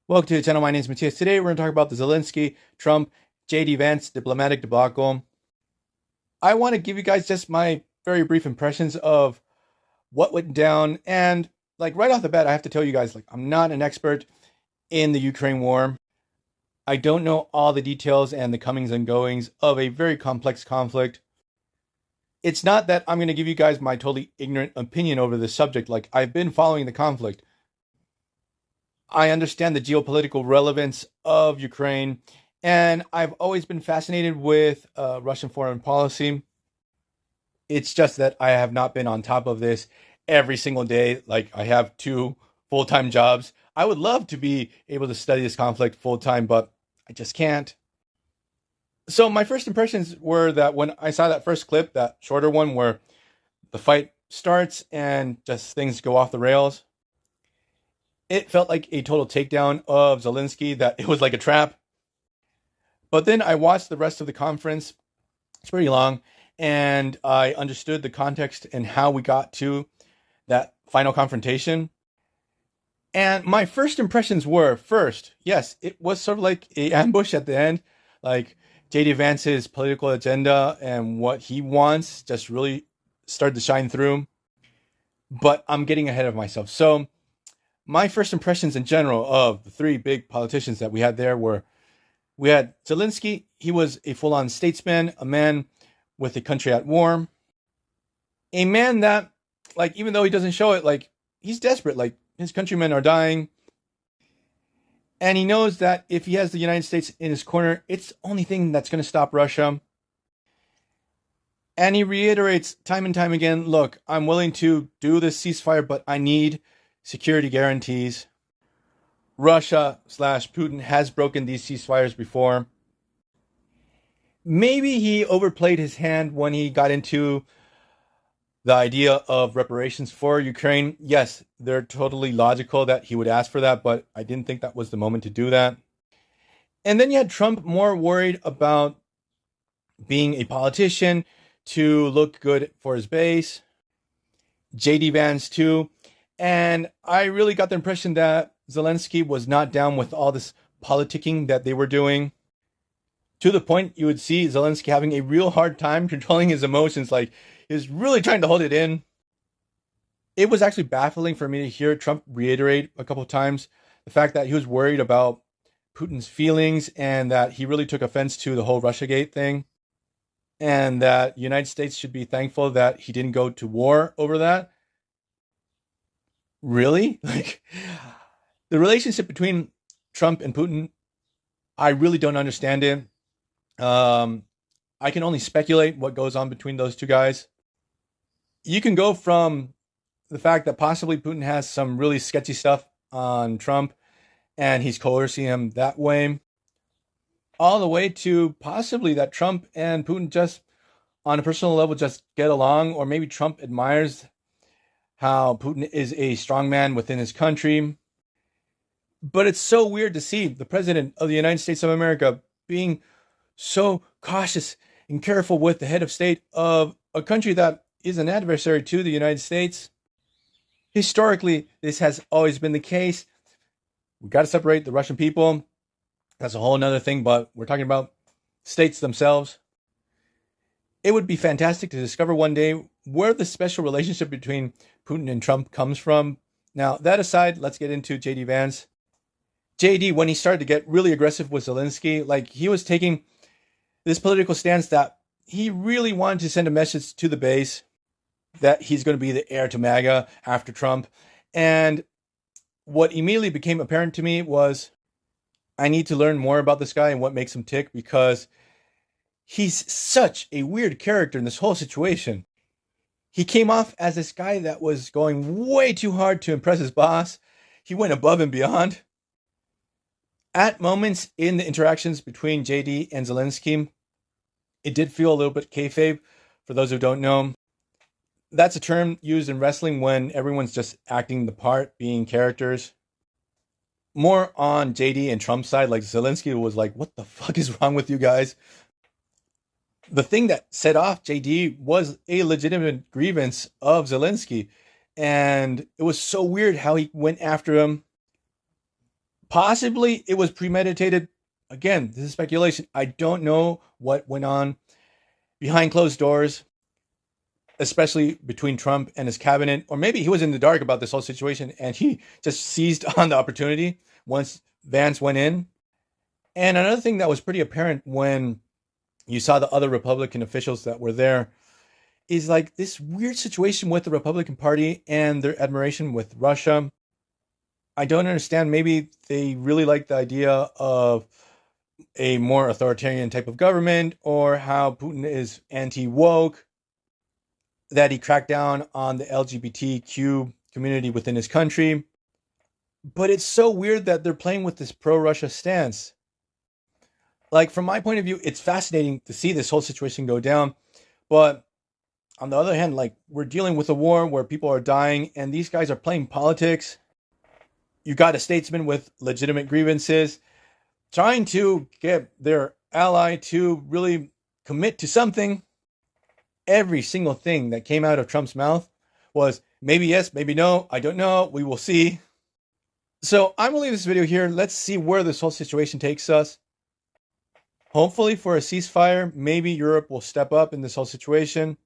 Welcome to the channel. My name is Matthias. Today we're going to talk about the Zelensky, Trump, JD Vance diplomatic debacle. I want to give you guys just my very brief impressions of what went down. And like right off the bat, I have to tell you guys, like I'm not an expert in the Ukraine war. I don't know all the details and the comings and goings of a very complex conflict. It's not that I'm going to give you guys my totally ignorant opinion over this subject. Like I've been following the conflict. I understand the geopolitical relevance of Ukraine, and I've always been fascinated with Russian foreign policy. It's just that I have not been on top of this every single day. Like, I have two full time jobs. I would love to be able to study this conflict full time, but I just can't. So, my first impressions were that when I saw that first clip, that shorter one where the fight starts and just things go off the rails, it felt like a total takedown of Zelensky, that it was like a trap. But then I watched the rest of the conference. It's pretty long. And I understood the context and how we got to that final confrontation. And my first impressions were, first, yes, it was sort of like an ambush at the end. Like JD Vance's political agenda and what he wants just really started to shine through. But I'm getting ahead of myself. So my first impressions in general of the three big politicians that we had there were, we had Zelensky. He was a full-on statesman, a man with a country at war, a man that, like, even though he doesn't show it, like, he's desperate. Like, his countrymen are dying, and he knows that if he has the United States in his corner, it's the only thing that's going to stop Russia. And he reiterates time and time again, look, I'm willing to do this ceasefire, but I need security guarantees. Russia/Putin has broken these ceasefires before. Maybe he overplayed his hand when he got into the idea of reparations for Ukraine. Yes, they're totally logical that he would ask for that, but I didn't think that was the moment to do that. And then you had Trump more worried about being a politician to look good for his base. JD Vance too. And I really got the impression that Zelensky was not down with all this politicking that they were doing. To the point you would see Zelensky having a real hard time controlling his emotions. Like, he was really trying to hold it in. It was actually baffling for me to hear Trump reiterate a couple of times the fact that he was worried about Putin's feelings and that he really took offense to the whole Russiagate thing. And that the United States should be thankful that he didn't go to war over that. Really? Like, the relationship between Trump and Putin, I really don't understand it. I can only speculate what goes on between those two guys. You can go from the fact that possibly Putin has some really sketchy stuff on Trump and he's coercing him that way, all the way to possibly that Trump and Putin just on a personal level just get along, or maybe Trump admires how Putin is a strong man within his country. But it's so weird to see the president of the United States of America being so cautious and careful with the head of state of a country that is an adversary to the United States. Historically, this has always been the case. We got to separate the Russian people. That's a whole nother thing, but we're talking about states themselves. It would be fantastic to discover one day where the special relationship between Putin and Trump comes from. Now, that aside, let's get into JD Vance. JD, when he started to get really aggressive with Zelensky, like, he was taking this political stance that he really wanted to send a message to the base that he's going to be the heir to MAGA after Trump. And what immediately became apparent to me was I need to learn more about this guy and what makes him tick, because he's such a weird character in this whole situation. He came off as this guy that was going way too hard to impress his boss. He went above and beyond. At moments in the interactions between JD and Zelensky, it did feel a little bit kayfabe. For those who don't know, that's a term used in wrestling when everyone's just acting the part, being characters. More on JD and Trump's side, like Zelensky was like, what the fuck is wrong with you guys? The thing that set off JD was a legitimate grievance of Zelensky. And it was so weird how he went after him Possibly it was premeditated. Again, this is speculation. I don't know what went on behind closed doors, especially between Trump and his cabinet. Or maybe he was in the dark about this whole situation and he just seized on the opportunity once Vance went in. And another thing that was pretty apparent when you saw the other Republican officials that were there is like this weird situation with the Republican Party and their admiration with Russia. I don't understand. Maybe they really like the idea of a more authoritarian type of government, or how Putin is anti woke, that he cracked down on the LGBTQ community within his country. But it's so weird that they're playing with this pro Russia stance. Like, from my point of view, it's fascinating to see this whole situation go down. But on the other hand, like, we're dealing with a war where people are dying and these guys are playing politics. You got a statesman with legitimate grievances trying to get their ally to really commit to something. Every single thing that came out of Trump's mouth was maybe yes, maybe no, I don't know, we will see. So I'm going to leave this video here. Let's see where this whole situation takes us. Hopefully for a ceasefire, maybe Europe will step up in this whole situation.